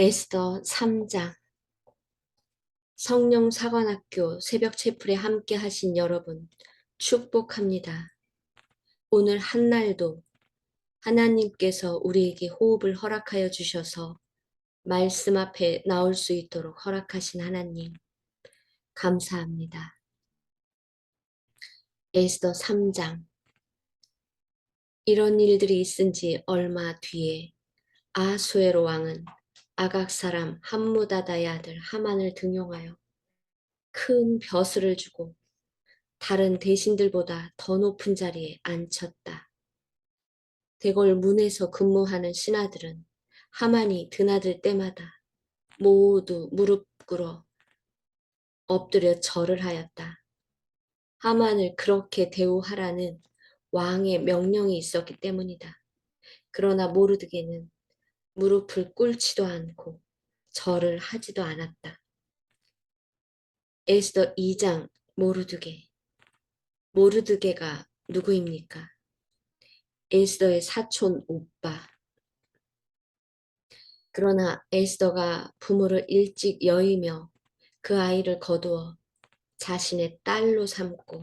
에스더 3장. 성령사관학교 새벽 채플에 함께 하신 여러분 축복합니다. 오늘 한날도 하나님께서 우리에게 호흡을 허락하여 주셔서 말씀 앞에 나올 수 있도록 허락하신 하나님 감사합니다. 에스더 3장. 이런 일들이 있은 지 얼마 뒤에 아수에로 왕은 아각 사람 함무다다의 아들 하만을 등용하여 큰 벼슬을 주고 다른 대신들보다 더 높은 자리에 앉혔다. 대궐 문에서 근무하는 신하들은 하만이 드나들 때마다 모두 무릎 꿇어 엎드려 절을 하였다. 하만을 그렇게 대우하라는 왕의 명령이 있었기 때문이다. 그러나 모르드게는 무릎을 꿇지도 않고 절을 하지도 않았다. 에스더 2장. 모르드게. 모르드게가 누구입니까? 에스더의 사촌 오빠. 그러나 에스더가 부모를 일찍 여의며 그 아이를 거두어 자신의 딸로 삼고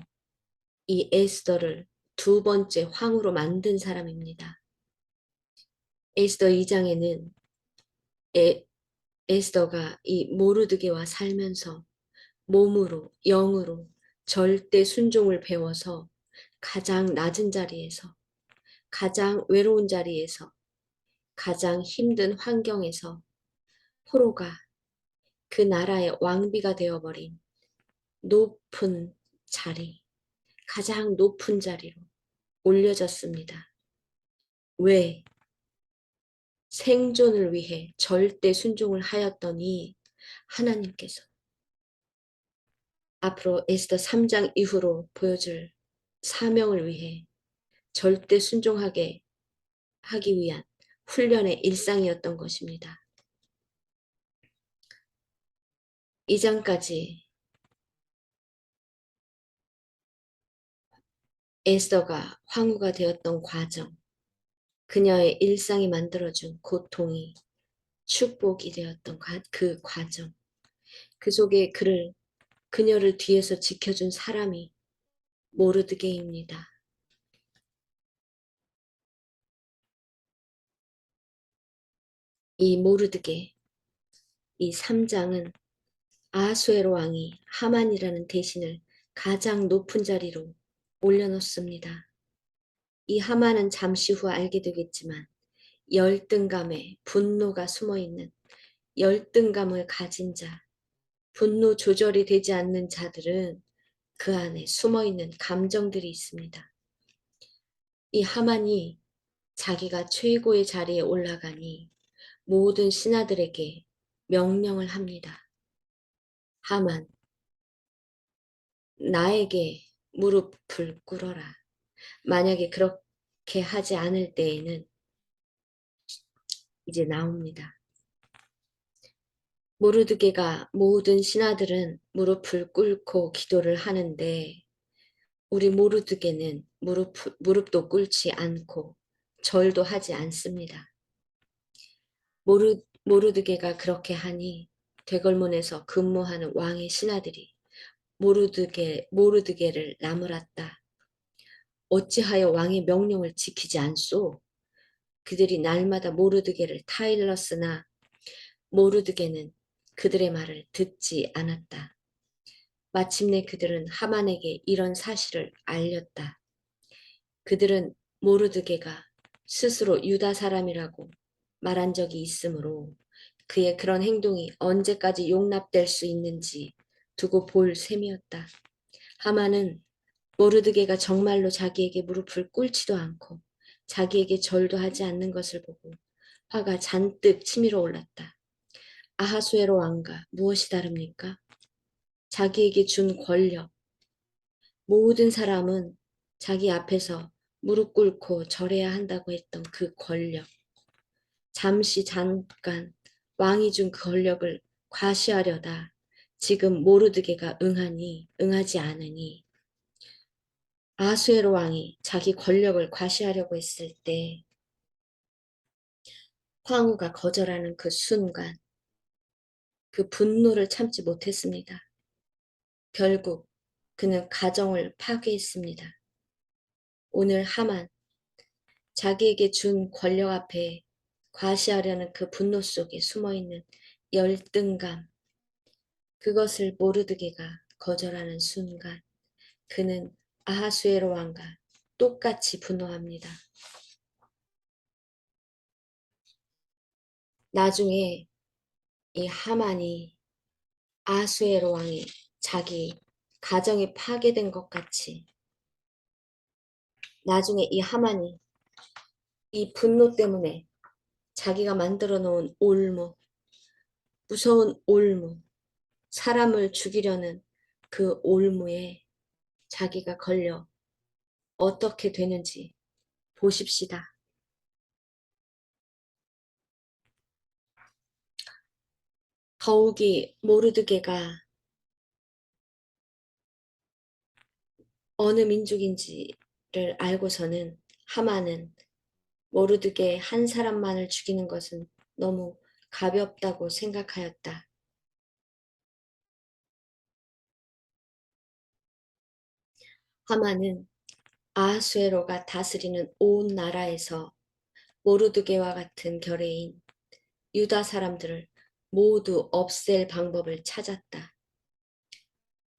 이 에스더를 두 번째 황후로 만든 사람입니다. 에스더 2장에는 에스더가 이 모르드게와 살면서 몸으로 영으로 절대 순종을 배워서 가장 낮은 자리에서 가장 외로운 자리에서 가장 힘든 환경에서 포로가 그 나라의 왕비가 되어버린 높은 자리, 가장 높은 자리로 올려졌습니다. 왜? 생존을 위해 절대 순종을 하였더니 하나님께서 앞으로 에스더 3장 이후로 보여줄 사명을 위해 절대 순종하게 하기 위한 훈련의 일상이었던 것입니다. 2장까지 에스더가 황후가 되었던 과정, 그녀의 일상이 만들어준 고통이 축복이 되었던 그 과정, 그 속에 그녀를 뒤에서 지켜준 사람이 모르드게입니다. 이 모르드게, 이 3장은 아수에로 왕이 하만이라는 대신을 가장 높은 자리로 올려놓습니다. 이 하만은 잠시 후 알게 되겠지만 열등감에 분노가 숨어있는 열등감을 가진 자, 분노 조절이 되지 않는 자들은 그 안에 숨어있는 감정들이 있습니다. 이 하만이 자기가 최고의 자리에 올라가니 모든 신하들에게 명령을 합니다. 하만, 나에게 무릎을 꿇어라. 만약에 그렇게 하지 않을 때에는 이제 나옵니다. 모르드게가 모든 신하들은 무릎을 꿇고 기도를 하는데 우리 모르드게는 무릎도 꿇지 않고 절도 하지 않습니다. 모르드게가 그렇게 하니 되걸문에서 근무하는 왕의 신하들이 모르드게를 나무랐다. 어찌하여 왕의 명령을 지키지 않소? 그들이 날마다 모르드게를 타일렀으나 모르드게는 그들의 말을 듣지 않았다. 마침내 그들은 하만에게 이런 사실을 알렸다. 그들은 모르드게가 스스로 유다 사람이라고 말한 적이 있으므로 그의 그런 행동이 언제까지 용납될 수 있는지 두고 볼 셈이었다. 하만은 모르드게가 정말로 자기에게 무릎을 꿇지도 않고 자기에게 절도 하지 않는 것을 보고 화가 잔뜩 치밀어 올랐다. 아하수에로 왕과 무엇이 다릅니까? 자기에게 준 권력. 모든 사람은 자기 앞에서 무릎 꿇고 절해야 한다고 했던 그 권력. 잠깐 왕이 준 그 권력을 과시하려다 지금 모르드게가 응하지 않으니 아수에로 왕이 자기 권력을 과시하려고 했을 때 황후가 거절하는 그 순간 그 분노를 참지 못했습니다. 결국 그는 가정을 파괴했습니다. 오늘 하만, 자기에게 준 권력 앞에 과시하려는 그 분노 속에 숨어있는 열등감, 그것을 모르드게가 거절하는 순간 그는 아하수에로 왕과 똑같이 분노합니다. 나중에 이 하만이 아하수에로 왕이 자기 가정이 파괴된 것 같이 나중에 이 하만이 이 분노 때문에 자기가 만들어 놓은 올무, 무서운 올무, 사람을 죽이려는 그 올무에 자기가 걸려 어떻게 되는지 보십시다. 더욱이 모르드게가 어느 민족인지를 알고서는 하만은 모르드게 한 사람만을 죽이는 것은 너무 가볍다고 생각하였다. 하만은 아하수에로가 다스리는 온 나라에서 모르드게와 같은 결의인 유다 사람들을 모두 없앨 방법을 찾았다.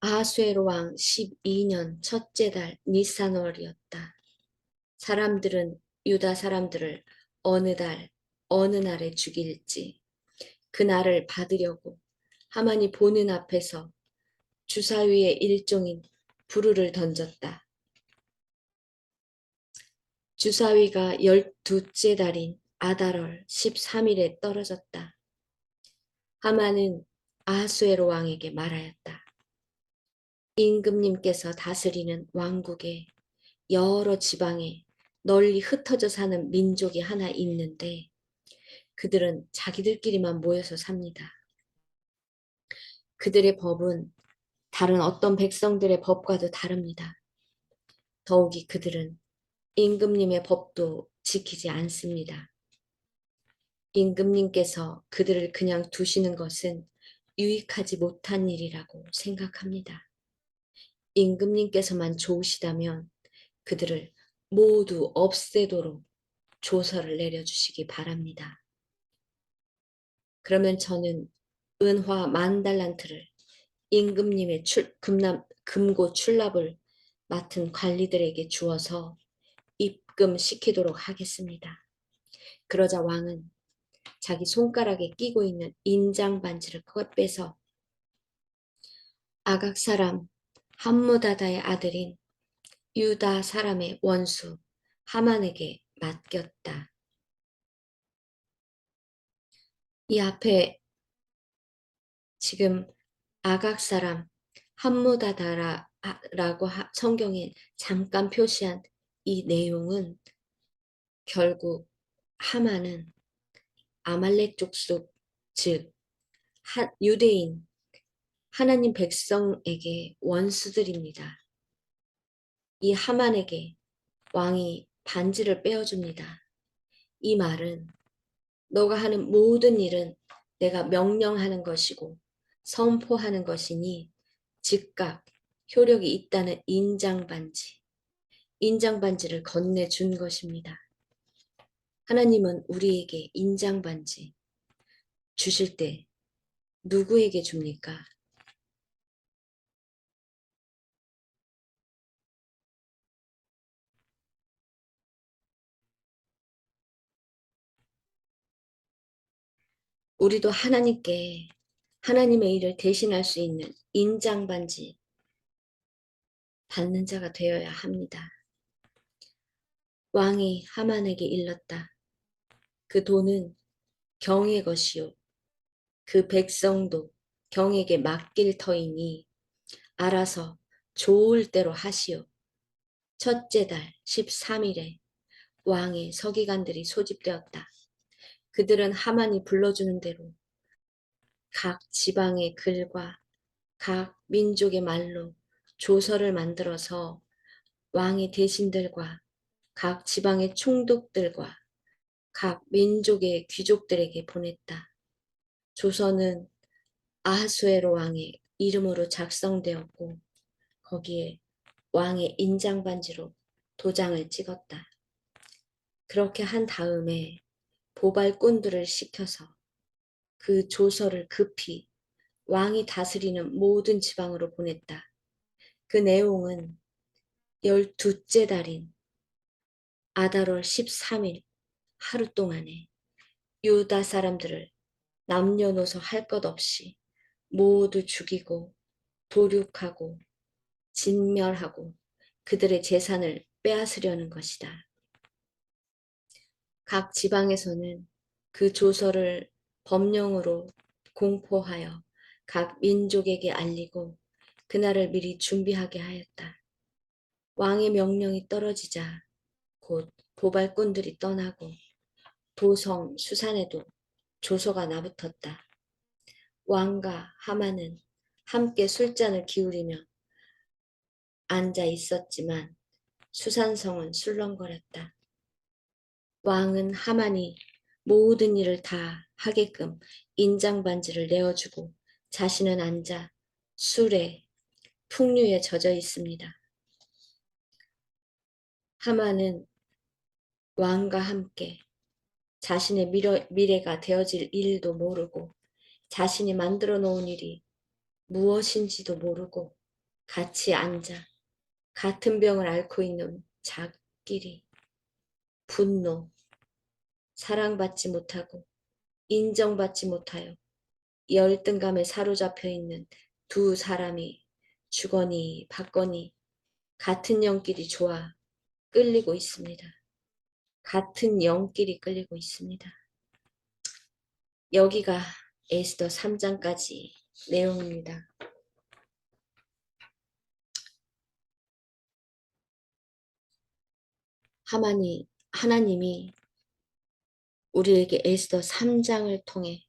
아하수에로 왕 12년 첫째 달 니산월이었다. 사람들은 유다 사람들을 어느 달, 어느 날에 죽일지 그 날을 받으려고 하만이 보는 앞에서 주사위의 일종인 부르를 던졌다. 주사위가 12째 달인 아달월 13일에 떨어졌다. 하만은 아하수에로 왕에게 말하였다. 임금님께서 다스리는 왕국에 여러 지방에 널리 흩어져 사는 민족이 하나 있는데 그들은 자기들끼리만 모여서 삽니다. 그들의 법은 다른 어떤 백성들의 법과도 다릅니다. 더욱이 그들은 임금님의 법도 지키지 않습니다. 임금님께서 그들을 그냥 두시는 것은 유익하지 못한 일이라고 생각합니다. 임금님께서만 좋으시다면 그들을 모두 없애도록 조서를 내려주시기 바랍니다. 그러면 저는 은화 10,000달란트를 임금님의 금고 출납을 맡은 관리들에게 주어서 입금시키도록 하겠습니다. 그러자 왕은 자기 손가락에 끼고 있는 인장 반지를 빼서 아각 사람 함무다다의 아들인 유다 사람의 원수 하만에게 맡겼다. 이 앞에 지금 아각 사람 함무다다라고 성경에 잠깐 표시한 이 내용은 결국 하만은 아말렉 족속 즉 유대인 하나님 백성에게 원수들입니다. 이 하만에게 왕이 반지를 빼어줍니다. 이 말은 너가 하는 모든 일은 내가 명령하는 것이고 선포하는 것이니 즉각 효력이 있다는 인장반지, 인장반지를 건네준 것입니다. 하나님은 우리에게 인장반지 주실 때 누구에게 줍니까? 우리도 하나님께 하나님의 일을 대신할 수 있는 인장반지 받는 자가 되어야 합니다. 왕이 하만에게 일렀다. 그 돈은 경의 것이요. 그 백성도 경에게 맡길 터이니 알아서 좋을 대로 하시오. 첫째 달 13일에 왕의 서기관들이 소집되었다. 그들은 하만이 불러주는 대로 각 지방의 글과 각 민족의 말로 조서를 만들어서 왕의 대신들과 각 지방의 총독들과 각 민족의 귀족들에게 보냈다. 조서는 아하수에로 왕의 이름으로 작성되었고 거기에 왕의 인장반지로 도장을 찍었다. 그렇게 한 다음에 보발꾼들을 시켜서 그 조서를 급히 왕이 다스리는 모든 지방으로 보냈다. 그 내용은 12째 달인 아달월 13일 하루 동안에 유다 사람들을 남녀노소 할 것 없이 모두 죽이고 도륙하고 진멸하고 그들의 재산을 빼앗으려는 것이다. 각 지방에서는 그 조서를 법령으로 공포하여 각 민족에게 알리고 그날을 미리 준비하게 하였다. 왕의 명령이 떨어지자 곧 보발꾼들이 떠나고 도성 수산에도 조서가 나붙었다. 왕과 하만은 함께 술잔을 기울이며 앉아 있었지만 수산성은 술렁거렸다. 왕은 하만이 모든 일을 다 하게끔 인장반지를 내어주고 자신은 앉아 술에 풍류에 젖어 있습니다. 하만은 왕과 함께 자신의 미래가 되어질 일도 모르고 자신이 만들어 놓은 일이 무엇인지도 모르고 같이 앉아 같은 병을 앓고 있는 자끼리 분노, 사랑받지 못하고 인정받지 못하여 열등감에 사로잡혀 있는 두 사람이 주거니 받거니 같은 영끼리 좋아 끌리고 있습니다. 같은 영끼리 끌리고 있습니다. 여기가 에스더 3장까지 내용입니다. 하나님이 우리에게 에스더 3장을 통해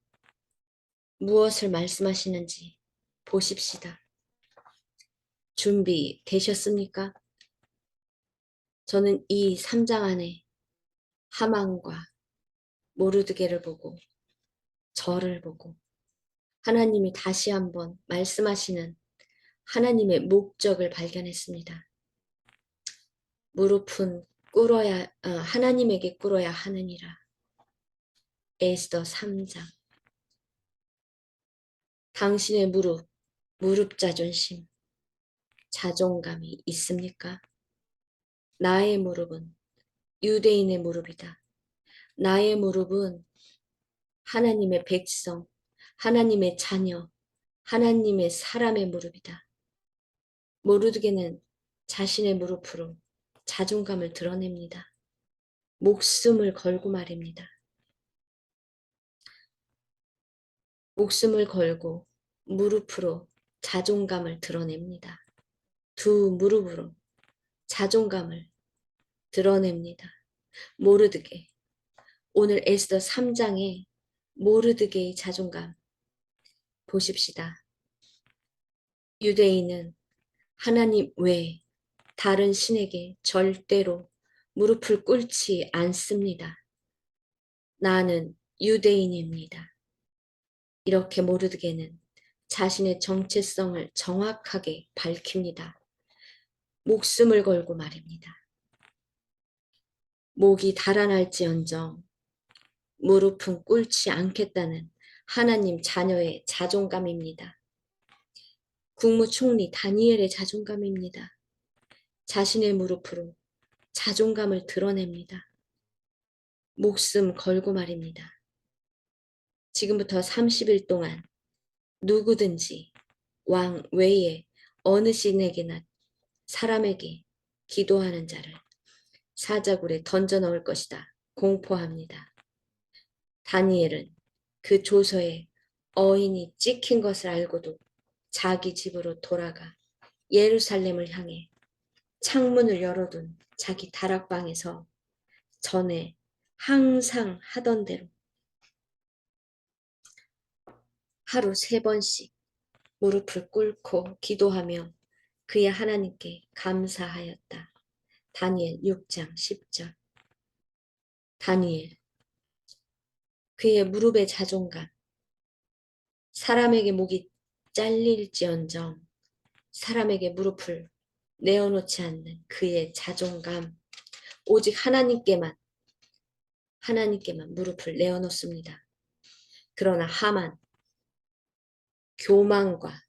무엇을 말씀하시는지 보십시다. 준비되셨습니까? 저는 이 3장 안에 하만과 모르드게를 보고 저를 보고 하나님이 다시 한번 말씀하시는 하나님의 목적을 발견했습니다. 무릎은 하나님에게 꿇어야 하느니라. 에스더 3장. 당신의 무릎 자존심, 자존감이 있습니까? 나의 무릎은 유대인의 무릎이다. 나의 무릎은 하나님의 백성, 하나님의 자녀, 하나님의 사람의 무릎이다. 모르드게는 자신의 무릎으로 자존감을 드러냅니다. 목숨을 걸고 말입니다. 목숨을 걸고 무릎으로 자존감을 드러냅니다. 두 무릎으로 자존감을 드러냅니다. 모르드게. 오늘 에스더 3장에 모르드게의 자존감 보십시다. 유대인은 하나님 외에 다른 신에게 절대로 무릎을 꿇지 않습니다. 나는 유대인입니다. 이렇게 모르드게는 자신의 정체성을 정확하게 밝힙니다. 목숨을 걸고 말입니다. 목이 달아날지언정 무릎은 꿇지 않겠다는 하나님 자녀의 자존감입니다. 국무총리 다니엘의 자존감입니다. 자신의 무릎으로 자존감을 드러냅니다. 목숨 걸고 말입니다. 지금부터 30일 동안 누구든지 왕 외에 어느 신에게나 사람에게 기도하는 자를 사자굴에 던져 넣을 것이다. 공포합니다. 다니엘은 그 조서에 어인이 찍힌 것을 알고도 자기 집으로 돌아가 예루살렘을 향해 창문을 열어둔 자기 다락방에서 전에 항상 하던 대로 하루 3번씩 무릎을 꿇고 기도하며 그의 하나님께 감사하였다. 다니엘 6장 10절. 다니엘, 그의 무릎의 자존감, 사람에게 목이 잘릴지언정 사람에게 무릎을 내어놓지 않는 그의 자존감, 오직 하나님께만 무릎을 내어놓습니다. 그러나 하만, 교만과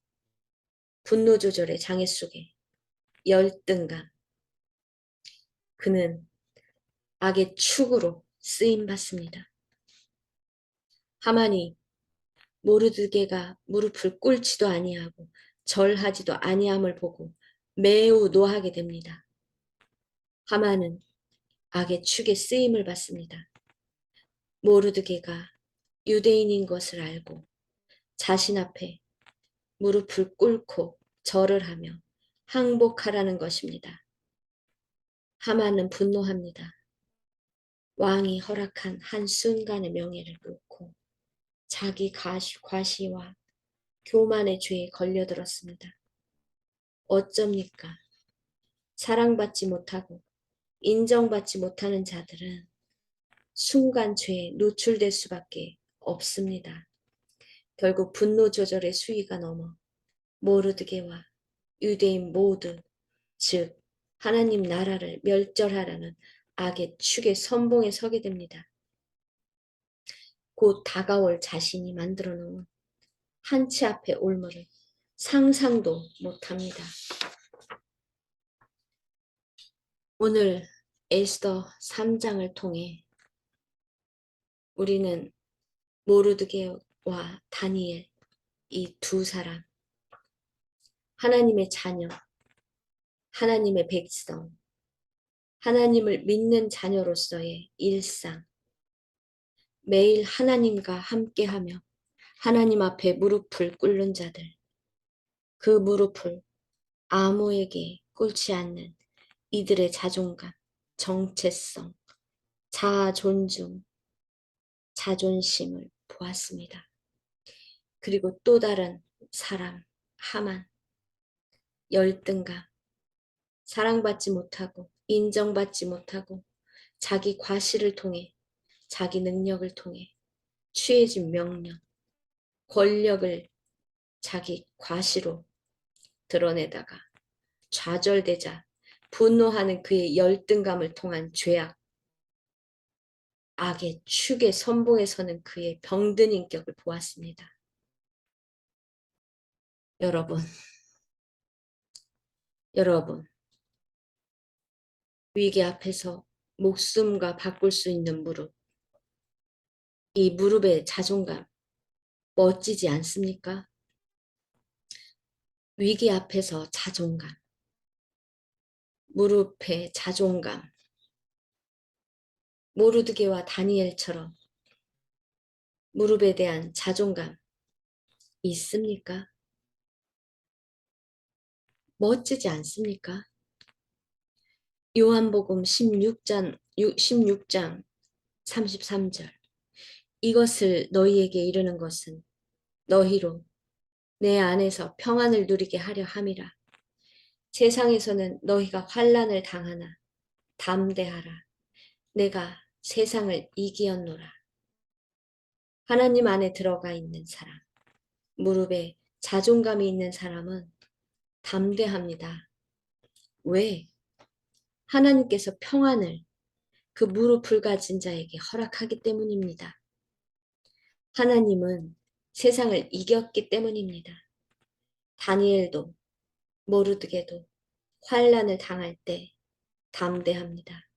분노 조절의 장애 속에 열등감, 그는 악의 축으로 쓰임받습니다. 하만이 모르드게가 무릎을 꿇지도 아니하고 절하지도 아니함을 보고 매우 노하게 됩니다. 하만은 악의 축에 쓰임을 받습니다. 모르드게가 유대인인 것을 알고 자신 앞에 무릎을 꿇고 절을 하며 항복하라는 것입니다. 하만은 분노합니다. 왕이 허락한 한순간의 명예를 놓고 자기 과시와 교만의 죄에 걸려들었습니다. 어쩝니까? 사랑받지 못하고 인정받지 못하는 자들은 순간 죄에 노출될 수밖에 없습니다. 결국 분노 조절의 수위가 넘어 모르드게와 유대인 모두, 즉 하나님 나라를 멸절하라는 악의 축의 선봉에 서게 됩니다. 곧 다가올 자신이 만들어 놓은 한치 앞의 올무를 상상도 못합니다. 오늘 에스더 3장을 통해 우리는 모르드게와 다니엘 이 두 사람, 하나님의 자녀, 하나님의 백성, 하나님을 믿는 자녀로서의 일상, 매일 하나님과 함께하며 하나님 앞에 무릎을 꿇는 자들, 그 무릎을 아무에게 꿇지 않는 이들의 자존감, 정체성, 자아 존중, 자존심을 보았습니다. 그리고 또 다른 사람, 하만, 열등감, 사랑받지 못하고 인정받지 못하고 자기 과시를 통해 자기 능력을 통해 취해진 명령, 권력을 자기 과시로 드러내다가 좌절되자 분노하는 그의 열등감을 통한 죄악, 악의 축의 선봉에 서는 그의 병든 인격을 보았습니다. 여러분, 위기 앞에서 목숨과 바꿀 수 있는 무릎, 이 무릎의 자존감 멋지지 않습니까? 위기 앞에서 자존감, 무릎의 자존감, 모르드게와 다니엘처럼 무릎에 대한 자존감 있습니까? 멋지지 않습니까? 요한복음 16장 33절 이것을 너희에게 이르는 것은 너희로 내 안에서 평안을 누리게 하려 함이라. 세상에서는 너희가 환난을 당하나 담대하라. 내가 세상을 이기었노라. 하나님 안에 들어가 있는 사람, 무릎에 자존감이 있는 사람은 담대합니다. 왜? 하나님께서 평안을 그 무릎을 가진 자에게 허락하기 때문입니다. 하나님은 세상을 이겼기 때문입니다. 다니엘도 모르드게도 환난을 당할 때 담대합니다.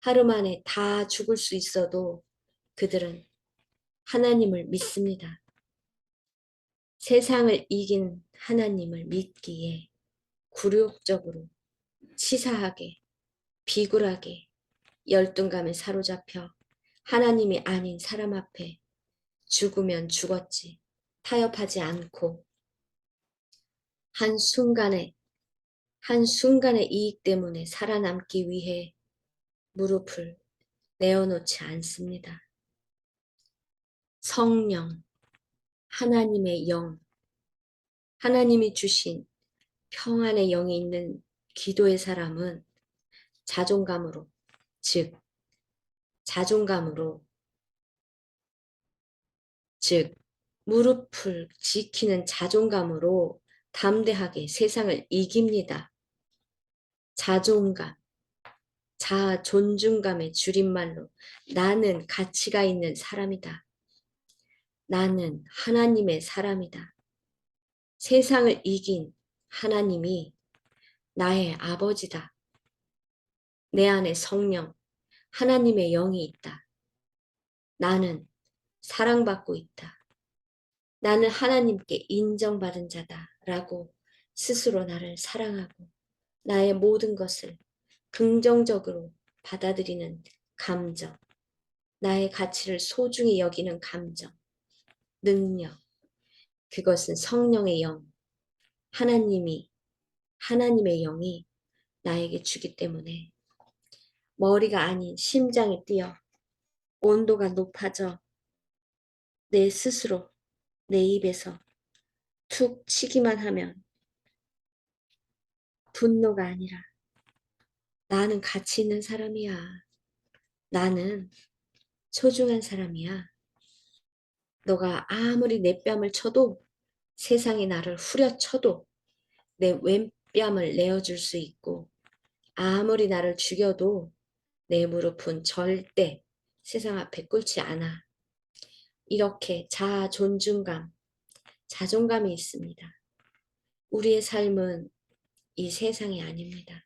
하루 만에 다 죽을 수 있어도 그들은 하나님을 믿습니다. 세상을 이긴 하나님을 믿기에 굴욕적으로 치사하게 비굴하게 열등감에 사로잡혀 하나님이 아닌 사람 앞에 죽으면 죽었지 타협하지 않고 한순간의 이익 때문에 살아남기 위해 무릎을 내어놓지 않습니다. 성령, 하나님의 영, 하나님이 주신 평안의 영이 있는 기도의 사람은 자존감으로, 즉 무릎을 지키는 자존감으로 담대하게 세상을 이깁니다. 자존감, 자아 존중감의 줄임말로 나는 가치가 있는 사람이다. 나는 하나님의 사람이다. 세상을 이긴 하나님이 나의 아버지다. 내 안에 성령, 하나님의 영이 있다. 나는 사랑받고 있다. 나는 하나님께 인정받은 자다. 라고 스스로 나를 사랑하고 나의 모든 것을 긍정적으로 받아들이는 감정, 나의 가치를 소중히 여기는 감정, 능력, 그것은 성령의 영, 하나님의 영이 나에게 주기 때문에 머리가 아닌 심장이 뛰어 온도가 높아져 내 스스로 내 입에서 툭 치기만 하면 분노가 아니라 나는 가치 있는 사람이야. 나는 소중한 사람이야. 너가 아무리 내 뺨을 쳐도 세상이 나를 후려쳐도 내 왼뺨을 내어줄 수 있고 아무리 나를 죽여도 내 무릎은 절대 세상 앞에 꿇지 않아. 이렇게 자아 존중감, 자존감이 있습니다. 우리의 삶은 이 세상이 아닙니다.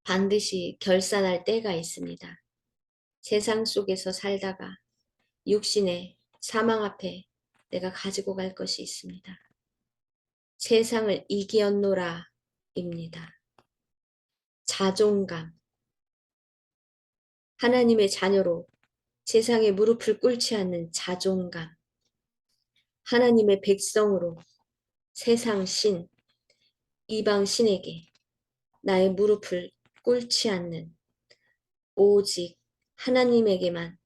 반드시 결산할 때가 있습니다. 세상 속에서 살다가 육신의 사망 앞에 내가 가지고 갈 것이 있습니다. 세상을 이기었노라 입니다. 자존감, 하나님의 자녀로 세상에 무릎을 꿇지 않는 자존감, 하나님의 백성으로 세상 신, 이방 신에게 나의 무릎을 꿇지 않는 오직 하나님에게만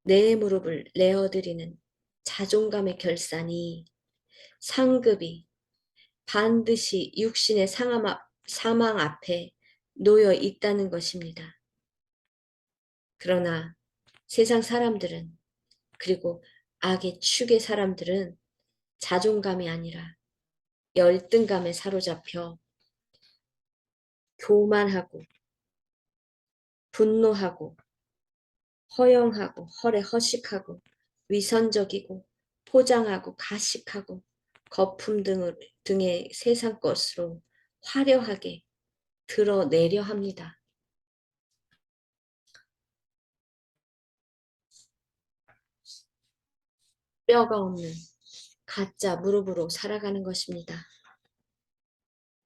내 무릎을 내어드리는 자존감의 결산이 상급이 반드시 육신의 사망 앞에 놓여 있다는 것입니다. 그러나 세상 사람들은 그리고 악의 축의 사람들은 자존감이 아니라 열등감에 사로잡혀 교만하고 분노하고 허영하고 허식하고 위선적이고 포장하고 가식하고 거품 등의 세상 것으로 화려하게 드러내려 합니다. 뼈가 없는 가짜 무릎으로 살아가는 것입니다.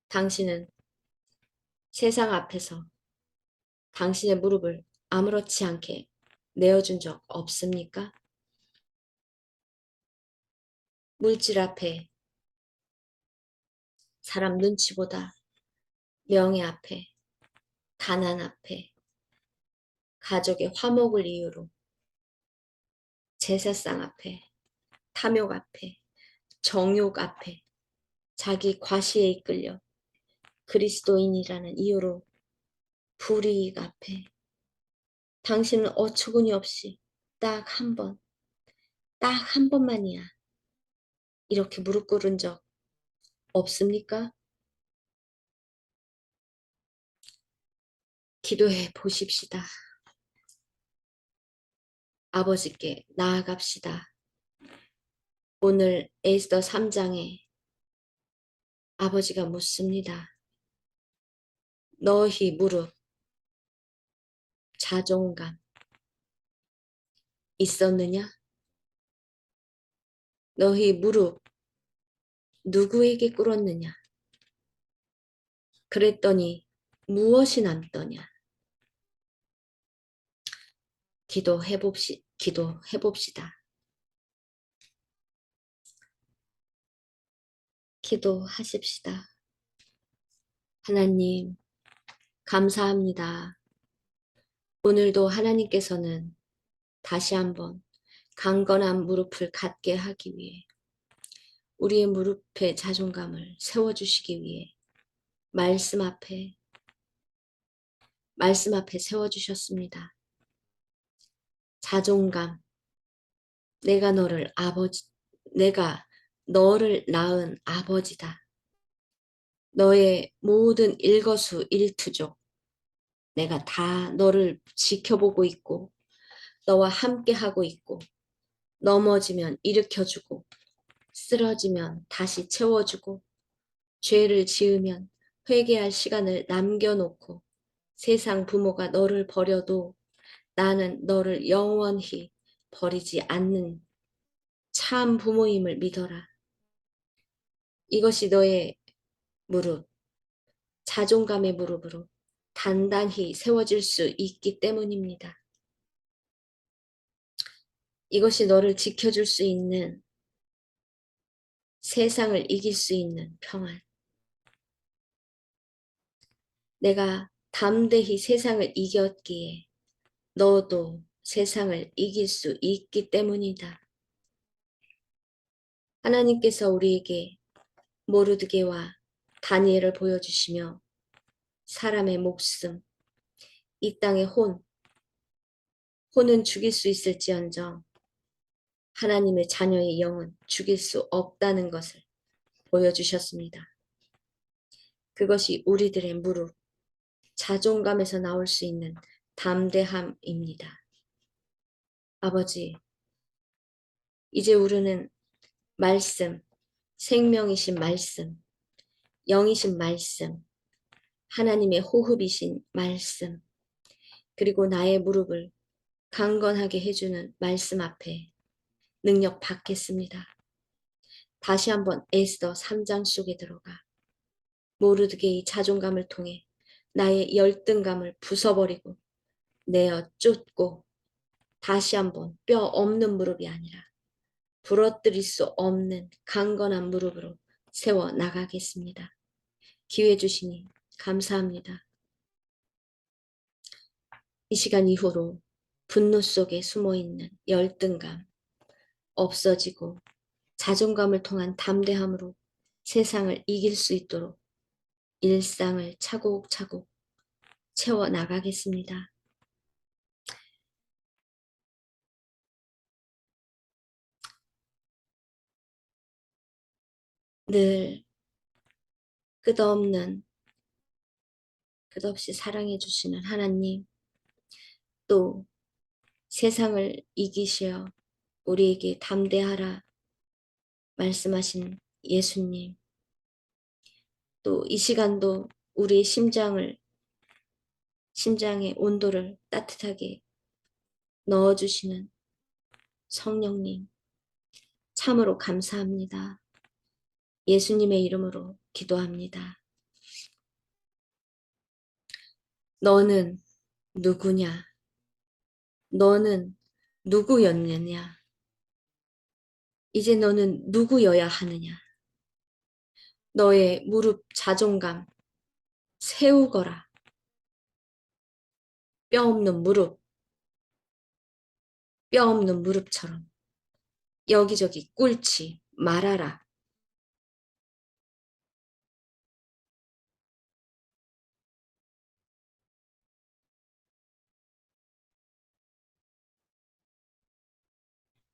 당신은 세상 앞에서 당신의 무릎을 아무렇지 않게 내어준 적 없습니까? 물질 앞에, 사람 눈치보다 명예 앞에, 가난 앞에, 가족의 화목을 이유로 제사상 앞에, 탐욕 앞에, 정욕 앞에, 자기 과시에 이끌려 그리스도인이라는 이유로 불이익 앞에 당신은 어처구니 없이 딱 한 번만이야. 이렇게 무릎 꿇은 적 없습니까? 기도해 보십시다. 아버지께 나아갑시다. 오늘 에스더 3장에 아버지가 묻습니다. 너희 무릎, 자존감 있었느냐? 너희 무릎 누구에게 꿇었느냐? 그랬더니 무엇이 남더냐? 기도해봅시다. 기도하십시다. 하나님, 감사합니다. 오늘도 하나님께서는 다시 한번 강건한 무릎을 갖게 하기 위해 우리의 무릎의 자존감을 세워주시기 위해 말씀 앞에 세워주셨습니다. 자존감, 내가 너를 낳은 아버지다. 너의 모든 일거수일투족, 내가 다 너를 지켜보고 있고, 너와 함께 하고 있고, 넘어지면 일으켜주고, 쓰러지면 다시 채워주고, 죄를 지으면 회개할 시간을 남겨놓고, 세상 부모가 너를 버려도 나는 너를 영원히 버리지 않는 참 부모임을 믿어라. 이것이 너의 무릎, 자존감의 무릎으로 단단히 세워질 수 있기 때문입니다. 이것이 너를 지켜줄 수 있는, 세상을 이길 수 있는 평안. 내가 담대히 세상을 이겼기에 너도 세상을 이길 수 있기 때문이다. 하나님께서 우리에게 모르드게와 다니엘을 보여주시며 사람의 목숨, 이 땅의 혼은 죽일 수 있을지언정 하나님의 자녀의 영은 죽일 수 없다는 것을 보여주셨습니다. 그것이 우리들의 무릎, 자존감에서 나올 수 있는 담대함입니다. 아버지, 이제 우리는 말씀, 생명이신 말씀, 영이신 말씀, 하나님의 호흡이신 말씀, 그리고 나의 무릎을 강건하게 해주는 말씀 앞에 능력 받겠습니다. 다시 한번 에스더 3장 속에 들어가 모르드게의 자존감을 통해 나의 열등감을 부숴버리고 내어 쫓고 다시 한번 뼈 없는 무릎이 아니라 부러뜨릴 수 없는 강건한 무릎으로 세워 나가겠습니다. 기회 주시니 감사합니다. 이 시간 이후로 분노 속에 숨어있는 열등감 없어지고 자존감을 통한 담대함으로 세상을 이길 수 있도록 일상을 차곡차곡 채워나가겠습니다. 늘 끝없이 사랑해 주시는 하나님, 또 세상을 이기시어 우리에게 담대하라 말씀하신 예수님, 또 이 시간도 우리의 심장의 온도를 따뜻하게 넣어주시는 성령님, 참으로 감사합니다. 예수님의 이름으로 기도합니다. 너는 누구냐? 너는 누구였느냐? 이제 너는 누구여야 하느냐? 너의 무릎 자존감 세우거라. 뼈 없는 무릎처럼 여기저기 꿇지 말아라.